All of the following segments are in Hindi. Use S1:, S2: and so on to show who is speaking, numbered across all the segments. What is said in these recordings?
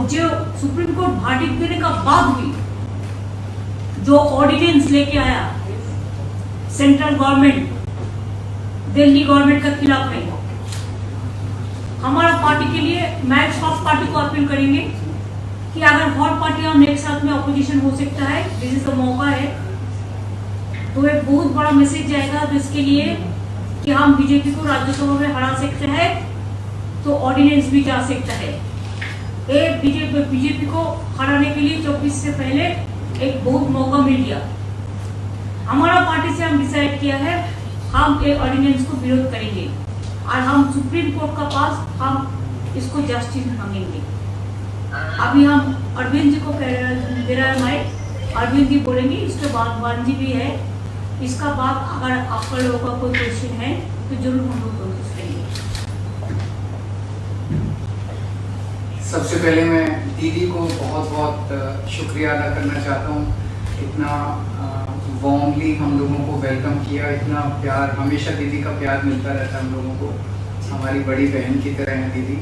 S1: जो सुप्रीम कोर्ट वर्डिक्ट देने का बाद भी जो ऑर्डिनेंस लेके आया सेंट्रल गवर्नमेंट दिल्ली गवर्नमेंट का खिलाफ है, हमारा पार्टी के लिए मैं सब पार्टी को अपील करेंगे कि अगर हर पार्टी हम एक साथ में अपोजिशन हो सकता है, दिस इज द मौका है, तो एक बहुत बड़ा मैसेज जाएगा जिसके लिए कि हम बीजेपी को राज्यसभा में हरा सकते हैं, तो ऑर्डिनेंस भी जा सकता है। ये बीजेपी को हराने के लिए 24 से पहले एक बहुत मौका मिल गया। हमारा पार्टी से हम डिसाइड किया है हम एक ऑर्डिनेंस को विरोध करेंगे और हम सुप्रीम कोर्ट का पास हम इसको जस्टिस मांगेंगे। अभी हम अरविंद जी को दे रहा है माइक, अरविंद जी बोलेंगे, इसके बाद वान जी भी है। इसका बाद अगर आपका लोगों का कोई क्वेश्चन है तो जरूर हम लोग कोशिश करेंगे।
S2: सबसे पहले मैं दीदी को बहुत बहुत शुक्रिया अदा करना चाहता हूँ। इतना वार्मली हम लोगों को वेलकम किया, इतना प्यार, हमेशा दीदी का प्यार मिलता रहता है हम लोगों को, हमारी बड़ी बहन की तरह है दीदी।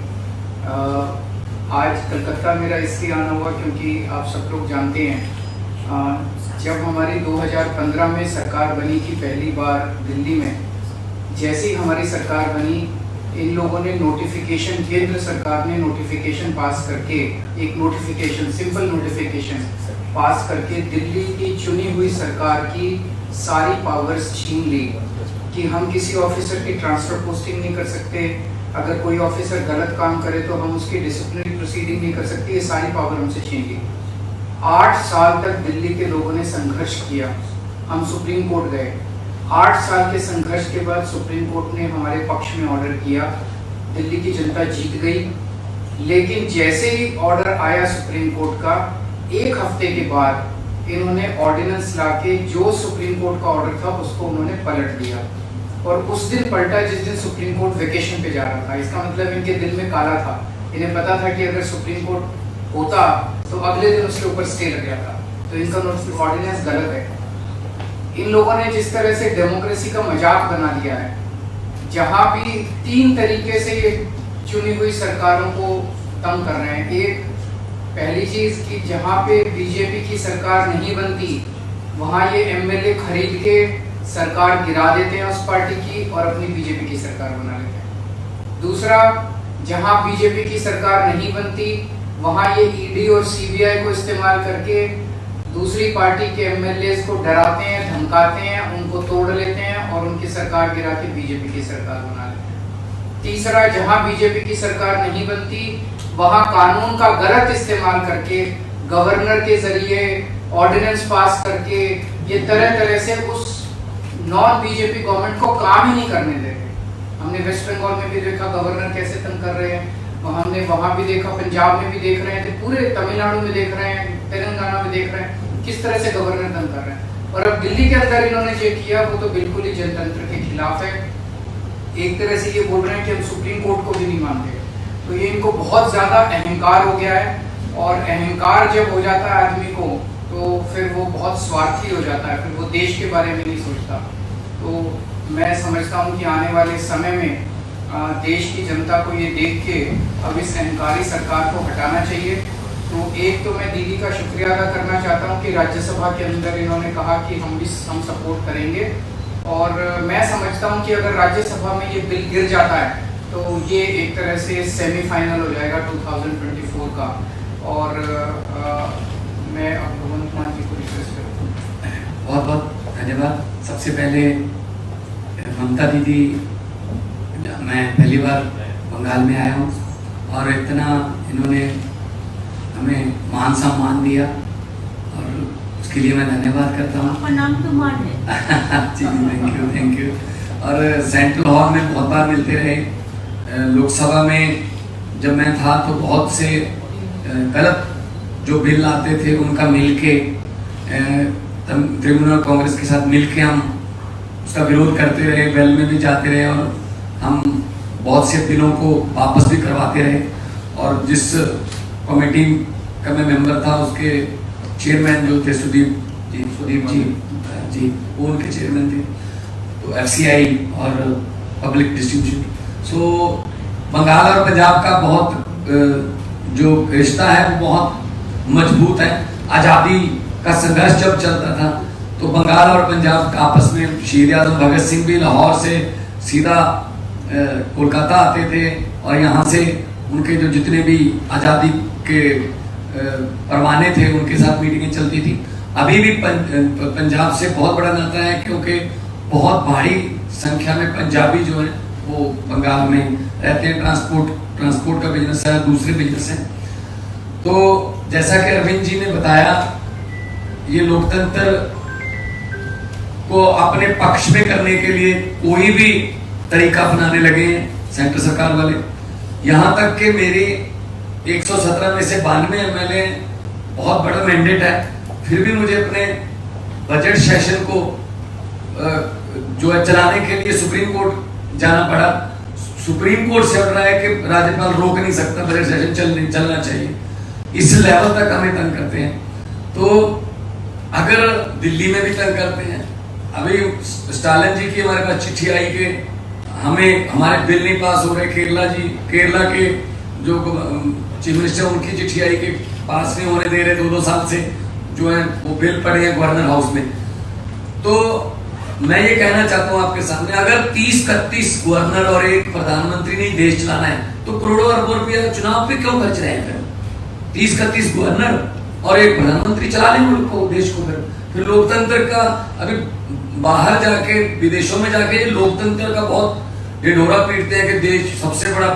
S2: आज कलकत्ता मेरा इसलिए आना हुआ क्योंकि आप सब लोग जानते हैं जब हमारी 2015 में सरकार बनी थी पहली बार दिल्ली में, जैसी हमारी सरकार बनी इन लोगों ने नोटिफिकेशन, केंद्र सरकार ने नोटिफिकेशन पास करके, एक नोटिफिकेशन, सिंपल नोटिफिकेशन पास करके दिल्ली की चुनी हुई सरकार की सारी पावर्स छीन ली कि हम किसी ऑफिसर की ट्रांसफर पोस्टिंग नहीं कर सकते, अगर कोई ऑफिसर गलत काम करे तो हम उसकी डिसिप्लिनरी प्रोसीडिंग नहीं कर सकते, ये सारी पावर हमसे छीन ली। 8 साल तक दिल्ली के लोगों ने संघर्ष किया, हम सुप्रीम कोर्ट गए। 8 साल के संघर्ष के बाद सुप्रीम कोर्ट ने हमारे पक्ष में ऑर्डर किया, दिल्ली की जनता जीत गई। लेकिन जैसे ही ऑर्डर आया सुप्रीम कोर्ट का, 1 हफ्ते के बाद इन्होंने ऑर्डिनेंस लाके जो सुप्रीम कोर्ट का ऑर्डर था उसको उन्होंने पलट दिया, और उस दिन पलटा जिस दिन सुप्रीम कोर्ट वेकेशन पे जा रहा था। इसका मतलब इनके दिल में काला था, इन्हें पता था कि अगर सुप्रीम कोर्ट होता तो अगले दिन उसके ऊपर स्टे लग जाता, तो इनका ऑर्डिनेंस गलत है। इन लोगों ने जिस तरह से डेमोक्रेसी का मजाक बना दिया है, जहां भी 3 तरीके से ये चुनी हुई सरकारों को तंग कर रहे हैं। एक, पहली चीज कि जहां पे बीजेपी की सरकार नहीं बनती वहां ये एमएलए खरीद के सरकार गिरा देते हैं उस पार्टी की और अपनी बीजेपी की सरकार बना लेते हैं। दूसरा, जहां बीजेपी की सरकार नहीं बनती वहां ये ईडी और सीबीआई को इस्तेमाल करके दूसरी पार्टी के एमएलए को डराते हैं, धमकाते हैं, उनको तोड़ लेते हैं और उनकी सरकार गिरा के बीजेपी की सरकार बना लेते हैं। तीसरा, जहां बीजेपी की सरकार नहीं बनती वहां कानून का गलत इस्तेमाल करके गवर्नर के जरिए ऑर्डिनेंस पास करके ये तरह तरह से उस नॉन बीजेपी गवर्नमेंट को काम ही नहीं करने देते। हमने वेस्ट बंगाल में भी देखा गवर्नर कैसे तंग कर रहे हैं, हमने वहां भी देखा, पंजाब में भी देख रहे हैं, पूरे तमिलनाडु में देख रहे हैं, तेलंगाना में देख रहे हैं किस तरह से गवर्नर तंग कर रहे हैं। और अब दिल्ली के अंदर इन्होंने जो किया वो तो बिल्कुल ही जनतंत्र के खिलाफ है। एक तरह से ये बोल रहे हैं कि हम सुप्रीम कोर्ट को भी नहीं मानते, तो ये इनको बहुत ज्यादा अहंकार हो गया है, और अहंकार जब हो जाता है आदमी को तो फिर वो बहुत स्वार्थी हो जाता है, फिर वो देश के बारे में नहीं सोचता। तो मैं समझता हूँ कि आने वाले समय में देश की जनता को ये देख के अब इस अहंकारी सरकार को हटाना चाहिए। तो एक तो मैं दीदी का शुक्रिया अदा करना चाहता हूँ कि राज्यसभा के अंदर इन्होंने कहा कि हम सपोर्ट करेंगे, और मैं समझता हूँ कि अगर राज्यसभा में ये बिल गिर जाता है तो ये एक तरह से सेमीफाइनल हो जाएगा 2024 का। और मैं अब भगवंत मान जी को रिक्वेस्ट करूँ।
S3: बहुत बहुत धन्यवाद। सबसे पहले ममता दीदी, मैं पहली बार बंगाल में आया हूँ और इतना इन्होंने हमें मान सम्मान दिया और उसके लिए मैं धन्यवाद करता हूँ।
S1: आपका नाम तो मान है।
S3: जी थैंक यू। और सेंट्रल हॉल में बहुत बार मिलते रहे। लोकसभा में जब मैं था तो बहुत से गलत जो बिल आते थे उनका मिलके तृणमूल कांग्रेस के साथ मिलके हम उसका विरोध करते रहे, वेल में भी जाते रहे और हम बहुत से बिलों को वापस भी करवाते रहे। और जिस कमेटी का मैं मेंबर था उसके चेयरमैन जो थे सुदीप जी वो उनके चेयरमैन थे। तो एफसीआई और पब्लिक डिस्ट्रीब्यूशन, सो बंगाल और पंजाब का बहुत जो रिश्ता है वो बहुत मजबूत है। आज़ादी का संघर्ष जब चलता था तो बंगाल और पंजाब आपस में शहीद आजम भगत सिंह भी लाहौर से सीधा कोलकाता आते थे और यहाँ से उनके जो जितने भी आज़ादी के परवाने थे उनके साथ मीटिंगें चलती थी। अभी भी पंजाब से बहुत बड़ा नाता है क्योंकि बहुत भारी संख्या में पंजाबी जो है वो बंगाल में रहते हैं। ट्रांसपोर्ट का बिजनेस है, दूसरे बिजनेस हैं। तो जैसा कि अरविंद जी ने बताया, ये लोकतंत्र को अपने पक्ष में करने के लिए कोई भी तरीका अपनाने लगे हैं सेंटर सरकार वाले। यहाँ तक कि मेरे 117 में से 92 एमएलए, बहुत बड़ा मैंडेट है, फिर भी मुझे अपने बजट सेशन को जो है चलाने के लिए सुप्रीम कोर्ट जाना पड़ा। सुप्रीम कोर्ट से ऑर्डर है कि राज्यपाल रोक नहीं सकता, बजट सेशन चलना चाहिए। इस लेवल तक हमें तंग करते हैं। तो अगर दिल्ली में भी तंग करते हैं, अभी स्टालिन जी की हमारे पास चिट्ठी आई कि हमें हमारे बिल नहीं पास हो रहे। केरला के जो चीफ मिनिस्टर उनकी चिट्ठी आई कि पास नहीं होने दे रहे 2-2 साल से जो है वो बिल पड़े हैं गवर्नर हाउस में। तो मैं ये कहना चाहता हूँ आपके सामने, अगर 30-31 गवर्नर और एक प्रधानमंत्री ने देश चलाना है तो करोड़ों अरबों रुपया चुनाव पे क्यों खर्च रहे हैं? 30-31 गवर्नर और एक प्रधानमंत्री चला लें मुल्क को, देश को। फिर लोकतंत्र का अभी बाहर जाके विदेशों में जाके लोकतंत्र का बहुत ढिढोरा पीटते हैं कि देश सबसे बड़ा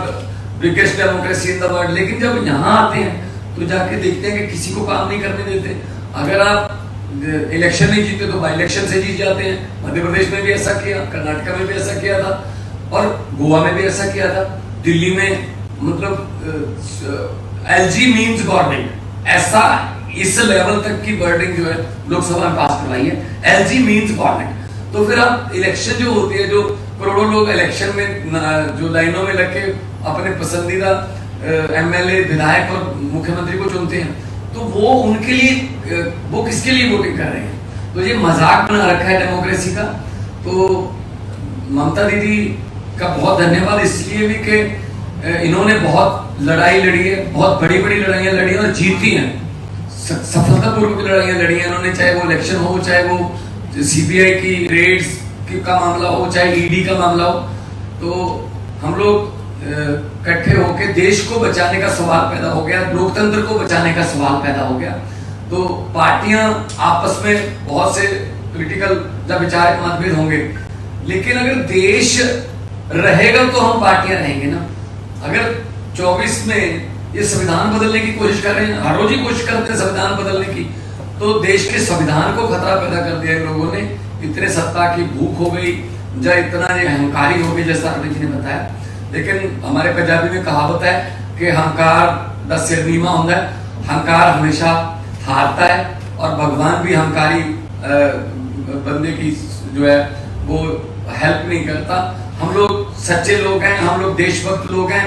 S3: biggest democracy in the world, लेकिन जब यहाँ आते हैं तो जाके देखते हैं कि किसी को काम नहीं करने देते। अगर आप इलेक्शन नहीं जीते तो बाई इलेक्शन से जीत जाते हैं। मध्य प्रदेश में भी ऐसा किया, कर्नाटक में भी ऐसा किया था और गोवा में भी ऐसा किया था। दिल्ली में मतलब एलजी मीन्स गवर्नमेंट, ऐसा इस लेवल तक की वर्डिंग जो है लोकसभा में पास करवाई है, एलजी मीन्स गवर्नमेंट। तो फिर आप इलेक्शन जो होती है, जो करोड़ों लोग इलेक्शन में जो लाइनों में लग के अपने पसंदीदा एमएलए, विधायक और मुख्यमंत्री को चुनते हैं, तो वो उनके लिए वो किसके लिए वोटिंग कर रहे हैं? तो ये मजाक बना रखा है डेमोक्रेसी का। तो ममता दीदी का बहुत धन्यवाद इसलिए भी कि इन्होंने बहुत लड़ाई लड़ी है, बहुत बड़ी बड़ी लड़ाइयाँ लड़ी और जीती हैं, सफलतापूर्वक लड़ाइयाँ लड़ी हैं इन्होंने। चाहे वो इलेक्शन हो, चाहे वो सीबीआई की रेड्स का मामला हो, चाहे ईडी का मामला हो। तो हम लोग इकट्ठे होकर देश को बचाने का सवाल पैदा हो गया, लोकतंत्र को बचाने का सवाल पैदा हो गया। तो पार्टियां आपस में बहुत से पॉलिटिकल जब विचार मतभेद होंगे, लेकिन अगर देश रहेगा तो हम पार्टियां रहेंगे ना। अगर 24 में ये संविधान बदलने की कोशिश कर रहे हैं, हर रोज ही कोशिश करते हैं संविधान बदलने की, तो देश के संविधान को खतरा पैदा कर दिया इन लोगों ने। इतने सत्ता की भूख हो गई, या इतना ये अहंकारी हो गई, जैसा अरविंद जी ने बताया। लेकिन हमारे पंजाबी में कहावत है कि हंकार दा सिर नीवा होता है, हंकार हमेशा हारता है और भगवान भी हंकारी बंदे की जो है वो हेल्प नहीं करता। हम लोग सच्चे लोग हैं, हम लोग देशभक्त लोग हैं,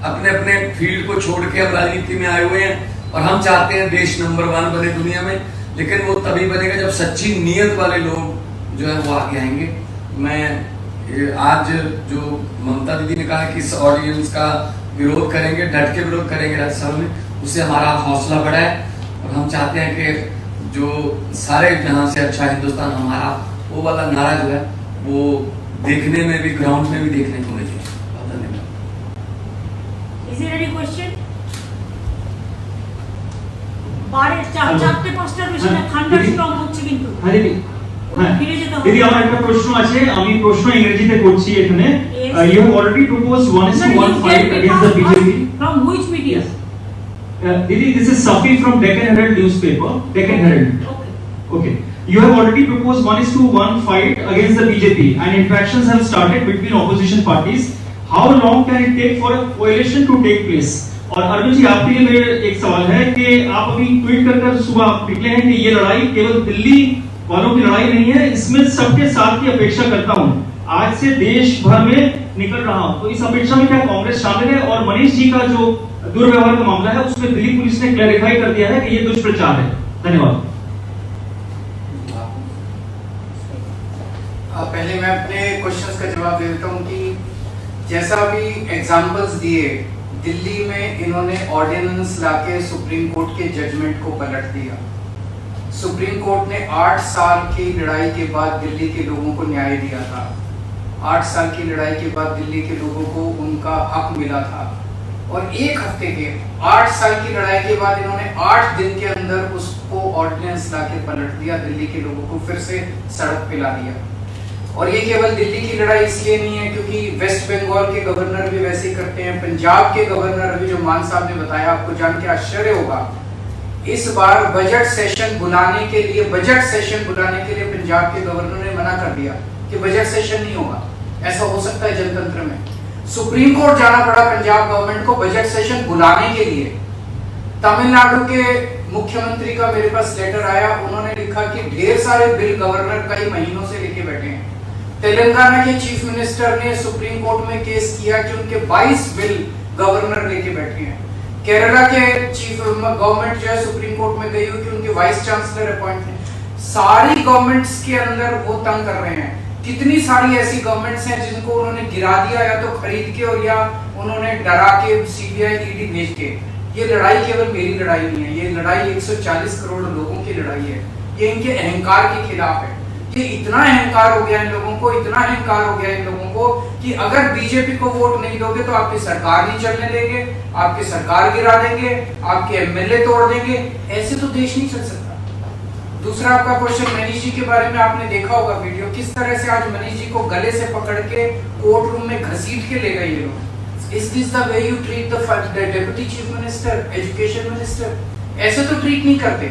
S3: अपने अपने फील्ड को छोड़ के हम राजनीति में आए हुए हैं और हम चाहते हैं देश नंबर 1 बने दुनिया में। लेकिन वो तभी बनेगा जब सच्ची नीयत वाले लोग जो है वो आगे आएंगे। मैं आज जो ममता दीदी ने कहा कि इस ऑर्डिनेंस का विरोध करेंगे, डट के विरोध करेंगे राज्यसभा में, उससे हमारा हौसला बढ़ा है और हम चाहते हैं कि जो सारे जहां से अच्छा हिंदुस्तान हमारा, वो वाला नारा जो है वो देखने में भी, ग्राउंड में भी देखने को मिले।
S1: Is there any question? বারে চারটে পাঁচটা বেশি না, থান্ডার স্টর্ম হচ্ছে কিন্তু।
S4: হ্যাঁ দিদি, হ্যাঁ দিদি, আমার একটা প্রশ্ন আছে, আমি প্রশ্ন ইংরেজিতে করছি এখানে। You have already proposed 1:1 fight against the BJP.
S1: From which media?
S4: Didi, this is Safi from Deccan Herald newspaper. Deccan Herald. Okay. You have already proposed 1:1 fight against the BJP and interactions have started between opposition parties. How long can it take for a coalition to take place? और अरविंद जी, आपके लिए मेरा एक सवाल है कि आप अभी ट्वीट कर सुबह निकले हैं कि ये लड़ाई केवल दिल्ली वालों की लड़ाई नहीं है, इसमें सबके साथ की अपेक्षा करता हूं। आज से देश भर में निकल रहा हूं, तो इस अपेक्षा में क्या कांग्रेस शामिल है? और मनीष जी का जो दुर्व्यवहार का मामला है उसमें दिल्ली पुलिस ने क्लैरिफाई कर दिया है कि ये दुष्प्रचार है। धन्यवाद।
S2: पहले मैं अपने क्वेश्चंस का जवाब दे देता हूं कि जैसा अभी एग्जांपल्स दिए दिल्ली में इन्होंने ऑर्डिनेंस लाके सुप्रीम कोर्ट के जजमेंट को पलट दिया। सुप्रीम कोर्ट ने 8 साल की लड़ाई के बाद दिल्ली के लोगों को न्याय दिया था। 8 साल की लड़ाई के बाद दिल्ली के लोगों को उनका हक मिला था, और एक हफ्ते के 8 साल की लड़ाई के बाद इन्होंने 8 दिन के अंदर उसको ऑर्डिनेंस लाके पलट दिया, दिल्ली के लोगों को फिर से सड़क पे ला दिया। और ये केवल दिल्ली की लड़ाई इसलिए नहीं है क्योंकि वेस्ट बंगाल के गवर्नर भी वैसे ही करते हैं। पंजाब के गवर्नर अभी जो मान साहब ने बताया, आपको जान के आश्चर्य होगा, इस बार बजट सेशन बुलाने के लिए पंजाब के गवर्नर ने मना कर दिया कि बजट सेशन नहीं होगा। ऐसा हो सकता है जनतंत्र में। सुप्रीम कोर्ट जाना पड़ा पंजाब गवर्नमेंट को बजट सेशन बुलाने के लिए। तमिलनाडु के मुख्यमंत्री का मेरे पास लेटर आया, उन्होंने लिखा कि ढेर सारे बिल गवर्नर कई महीनों से लेके बैठे हैं। तेलंगाना के चीफ मिनिस्टर ने सुप्रीम कोर्ट में केस किया कि उनके 22 बिल गवर्नर लेके बैठे हैं। केरला के चीफ गवर्नमेंट जो है सुप्रीम कोर्ट में गई हुई कि उनके वाइस चांसलर अपॉइंट हैं। सारी गवर्नमेंट्स के अंदर वो तंग कर रहे हैं। कितनी सारी ऐसी गवर्नमेंट्स हैं जिनको उन्होंने गिरा दिया, या तो खरीद के और या उन्होंने डरा के सीबीआई ईडी भेज के। ये लड़ाई केवल मेरी लड़ाई नहीं है, ये लड़ाई 140 करोड़ लोगों की लड़ाई है। ये इनके अहंकार के खिलाफ है। ये इतना अहंकार हो गया इन लोगों को, इतना अहंकार हो गया इन लोगों को कि अगर बीजेपी को वोट नहीं दोगे तो आपकी सरकार नहीं चलने देंगे, आपकी सरकार गिरा देंगे, आपके एमएलए तोड़ देंगे। ऐसे तो देश नहीं चल सकता। दूसरा आपका क्वेश्चन मनीष जी के बारे में, आपने देखा होगा वीडियो, किस तरह से आज मनीष जी को गले से पकड़ के कोर्ट रूम में घसीट के ले गए ये लोग। Is this the way you treat the deputy chief minister, education minister? ऐसे तो ट्रीट नहीं करते।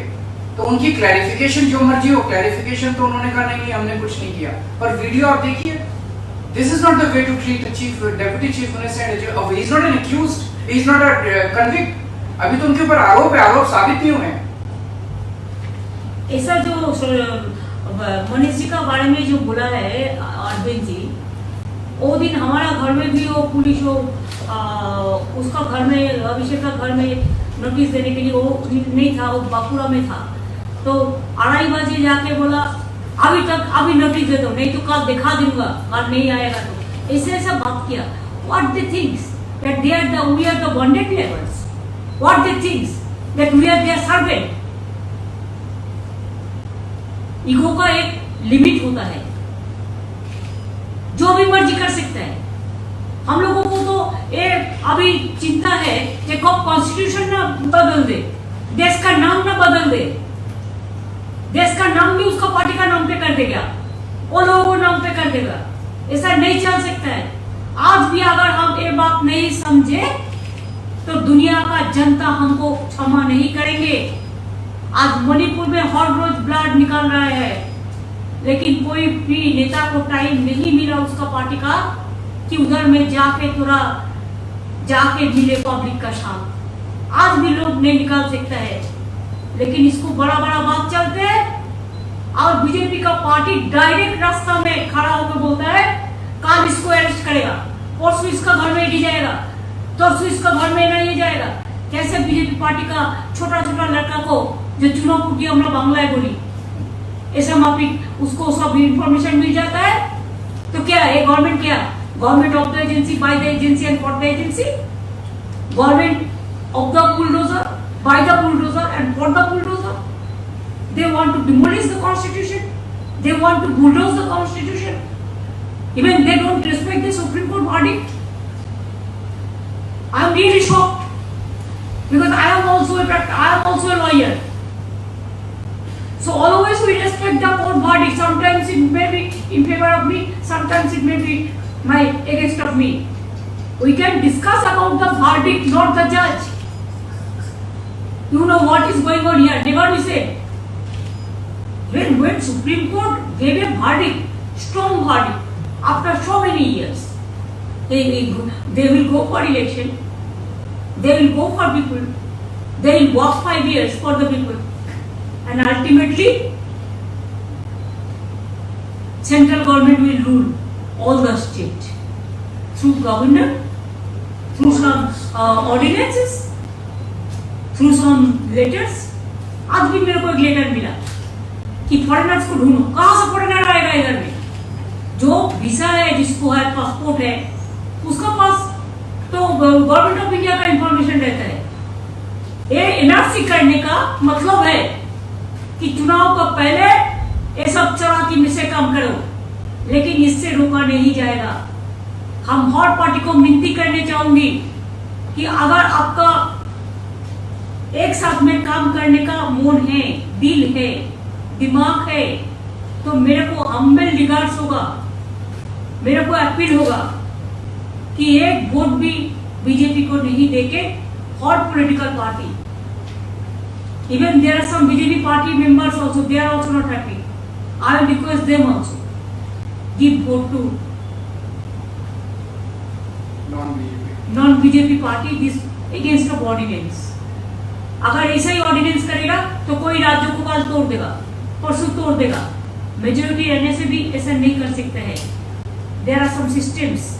S2: तो उनकी क्लैरिफिकेशन जो मर्जी हो, क्लैरिफिकेशन तो उन्होंने कहा नहीं हमने कुछ नहीं किया, पर वीडियो आप देखिए। This is not the way to treat chief deputy chief minister. He is not an accused, he is not a convict. अभी तो उनके ऊपर आरोप है, आरोप साबित नहीं हुए हैं।
S1: ऐसा जो मनीष जी का बारे में जो बोला है अरविंद जी, वो दिन हमारा घर में भी वो पुलिस हो उसका घर में, अभिषेक का घर में नोटिस देने के लिए वो नहीं था, वो बांकुड़ा में था। तो 2:30 बजे जाके बोला अभी नोटिस दे दो, नहीं तो कल दिखा दूंगा, कल नहीं आएगा। तो ऐसा बात किया। What they thinks that we are the bonded labours? What they thinks that we are their servant? Ego का एक लिमिट होता है, जो भी मर्जी कर सकता है। हम लोगों को तो ये अभी चिंता है कि कब कॉन्स्टिट्यूशन ना बदल दे, देश का नाम ना बदल दे, देश का नाम भी उसका पार्टी का नाम पे कर देगा, वो लोगों नाम पे कर देगा। ऐसा नहीं चल सकता है। आज भी अगर हम ये बात नहीं समझे तो दुनिया का जनता हमको क्षमा नहीं करेंगे। आज मणिपुर में हर रोज ब्लड निकल रहा है, लेकिन कोई भी नेता को टाइम नहीं मिला उसका पार्टी का कि उधर में जाके मिले पब्लिक का साथ। आज भी लोग नहीं निकाल सकता है, लेकिन इसको बड़ा बात चलते हैं। और बीजेपी का पार्टी डायरेक्ट रास्ता में खड़ा होकर बोलता है कल इसको अरेस्ट करेगा, परसों इसका घर में ले जाएगा, परसों इसका घर में नहीं जाएगा। कैसे बीजेपी पार्टी का छोटा लड़का को जो चुनाव कुटी हमरा बांग्लाय बोली, ऐसा माफिक उसको सब इंफॉर्मेशन मिल जाता है। तो क्या है गवर्नमेंट? क्या government of the agency, by the agency and for the agency? Government of the bulldozer, by the bulldozer and for the bulldozer? They want to demolish the constitution, they want to bulldoze the constitution, even they don't respect the Supreme Court verdict. I am really shocked because I am also a lawyer. So always we respect the court verdict. Sometimes it may be in favor of me, sometimes it may be against of me. We can discuss about the verdict, not the judge. You know what is going on here? Never we say. When Supreme Court gave a verdict, strong verdict, after so many years, they will go for election, they will go for people, they will work 5 years for the people, and ultimately central government will rule all the state through governor, through some ordinances, through some letters. आज भी मेरे को एक लेटर मिला कि फॉरेनर्स को ढूंढो। कहां से फॉरेनर आएगा इधर में? जो वीजा है, जिसको है, पासपोर्ट है, उसका पास तो तो गवर्नमेंट ऑफ इंडिया का इंफॉर्मेशन रहता है। ये एनआरसी करने का मतलब है कि चुनाव का पहले ये सब चलाकी में से काम करो, लेकिन इससे रोका नहीं जाएगा। हम हर पार्टी को विनती करने चाहूंगी कि अगर आपका एक साथ में काम करने का मूड है, दिल है, दिमाग है, तो मेरे को हम्बल रिगार्ड्स होगा, मेरे को अपील होगा कि एक वोट भी बीजेपी को नहीं देके हर political party, even there are some BJP party members also, they are also not happy. I will request them also give vote to non-BJP party this against the ordinance. अगर ऐसा ही ऑर्डिनेंस करेगा तो कोई राज्यों को कल तोड़ देगा, परसों तोड़ देगा। मेजोरिटी रहने से भी ऐसा नहीं कर सकते हैं। There are some systems.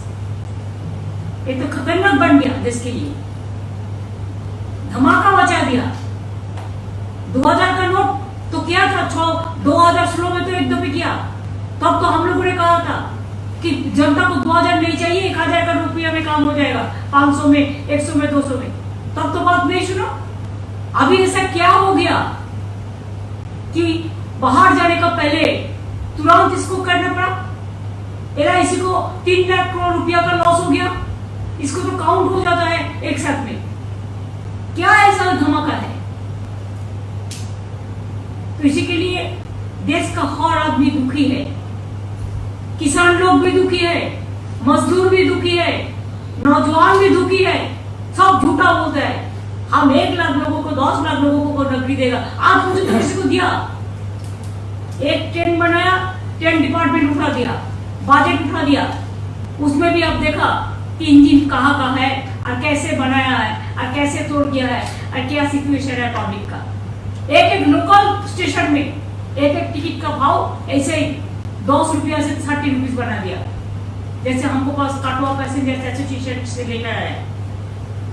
S1: ये तो खतरनाक बन गया देश के लिए, धमाका मचा दिया। 2000 का नोट तो किया था 2016 में, तो एक दफे किया। तब तो हम लोगों ने कहा था कि जनता को 2000 नहीं चाहिए, 1000 का रुपया में काम हो जाएगा, 500 में, 100 में, 200 में। तब तो बात नहीं सुनो। अभी ऐसा क्या हो गया कि बाहर जाने का पहले तुरंत इसको करना पड़ा। एलआईसी को 3 लाख करोड़ रुपया का लॉस हो गया, इसको तो काउंट हो जाता है एक साथ में। क्या ऐसा धमाका है? तो इसी के लिए देश का हर आदमी दुखी है, किसान लोग भी दुखी है, मजदूर भी दुखी है, नौजवान भी दुखी है। सब झूठा बोलता है हम 1 लाख लोगों को, 10 लाख लोगों को नौकरी देगा। आज मुझे तो किसी को दिया, एक ट्रेन बनाया, 10 डिपार्टमेंट उठा दिया, बजट उठा दिया। उसमें भी अब देखा कि इंजन कहाँ है और कैसे बनाया है और कैसे तोड़ दिया है और क्या सिचुएशन है पब्लिक का। एक लोकल स्टेशन में एक टिकट का भाव ऐसे ही 10 रुपया से 30 रुपीज बना दिया। जैसे हमको पास काटवा पैसेंजर एसोसिएशन से लेकर आया।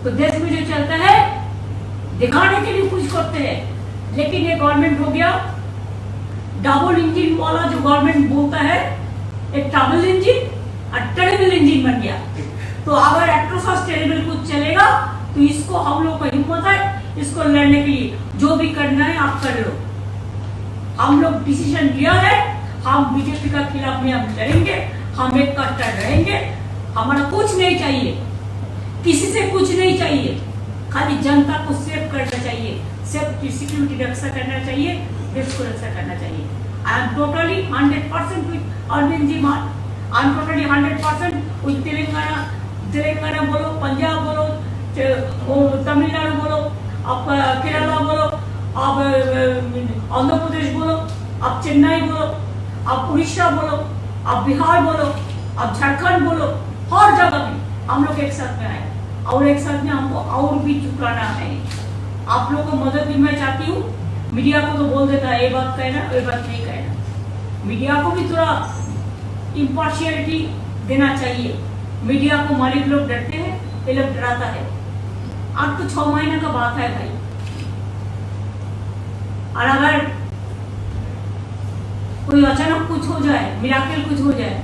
S1: तो देश में जो चलता है दिखाने के लिए कुछ करते हैं, लेकिन ये गवर्नमेंट हो गया डबल इंजन वाला। जो गवर्नमेंट बोलता है एक डबल इंजन और टेरेबल इंजन बन गया। तो अगर एट्रोफस टेरेबल कुछ चलेगा तो इसको हम लोग को हिम्मत है इसको लड़ने के लिए। जो भी करना है आप कर लो। हम लोग डिसीजन लिया है, हम बीजेपी का खिलाफ में हम लड़ेंगे, हम एक कट्टर रहेंगे। हमारा कुछ नहीं चाहिए, किसी से कुछ नहीं चाहिए, खाली जनता को सेव करना चाहिए, सेफ्टी सिक्योरिटी रक्षा करना चाहिए, देश को रक्षा करना चाहिए। I am totally 100% with Arvind ji Mann. I am totally 100% with Telangana बोलो, पंजाब बोलो, तमिलनाडु बोलो, आप केरला बोलो, आप आंध्र प्रदेश बोलो, आप चेन्नई बोलो, आप उड़ीसा बोलो, आप बिहार बोलो, आप झारखंड बोलो, हर जगह में हम लोग एक साथ में आए और एक साथ में हमको और भी चुकाना है। आप लोगों को मदद भी मैं चाहती हूँ। मीडिया को तो बोल देता है ये बात कहना, ये बात नहीं कहना। मीडिया को भी थोड़ा इम्पार्शियलिटी देना चाहिए। मीडिया को मालिक लोग डरते हैं, ये लोग डराता है। अब तो 6 महीने का बात है भाई, और अगर कोई अचानक कुछ हो जाए, मिराकल कुछ हो जाए,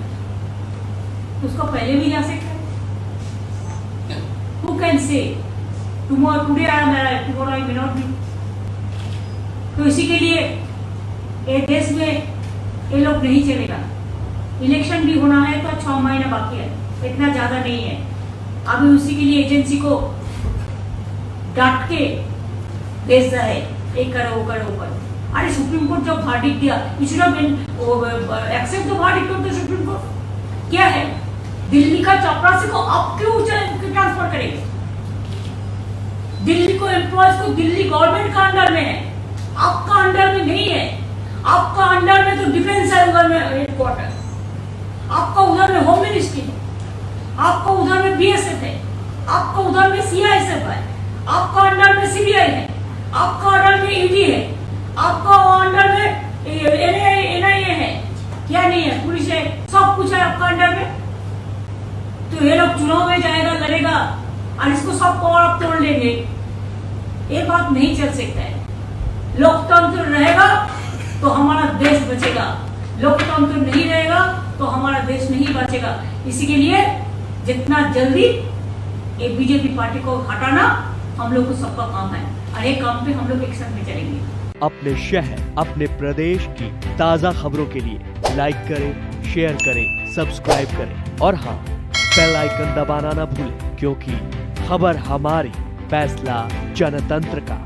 S1: तो उसको पहले भी जा सकता है। Who can say tomorrow, today I am alive, tomorrow I may not be। तो इसी के लिए ये देश में ये लोग नहीं चलेगा। इलेक्शन भी होना है तो 6 महीना बाकी है, इतना ज्यादा नहीं है। अभी उसी के लिए एजेंसी को डांट के भेज रहा है, एक करो वो करो वो करो। अरे सुप्रीम कोर्ट जब वर्डिक्ट दिया, you should have accept the verdict of the Supreme Court. क्या है, दिल्ली का चपरासी को आप क्यों ट्रांसफर करेंगे? दिल्ली को एम्प्लॉयज को दिल्ली गवर्नमेंट का अंडर में है, आपका अंडर में नहीं है। आपका अंडर में तो डिफेंस है, उधर में हेडक्वार्टर, आपका उधर में होम मिनिस्ट्री है, आपका उधर में बीएसएफ है, आपका उधर में सीआईएसएफ है, आपका अंडर में सीबीआई है, आपका अंडर में ईडी है, आपका अंडर में एनआईए है, क्या नहीं है, पुलिस है, सब कुछ है आपका अंडर में। तो ये लोग चुनाव में जाएगा, लड़ेगा और इसको सबको और आप तोड़ लेंगे। ये बात नहीं चल सकता है। लोकतंत्र रहेगा तो हमारा देश बचेगा, लोकतंत्र नहीं रहेगा तो हमारा देश नहीं बचेगा। इसी के लिए जितना जल्दी ये बीजेपी पार्टी को हटाना हम लोग को सबका काम है और ये काम पे हम लोग एक साथ में चलेंगे।
S5: अपने शहर, अपने प्रदेश की ताज़ा खबरों के लिए लाइक करें, शेयर करें, सब्सक्राइब करें और हाँ, बेल आइकन दबाना ना भूलें, क्योंकि खबर हमारी, फैसला जनतंत्र का।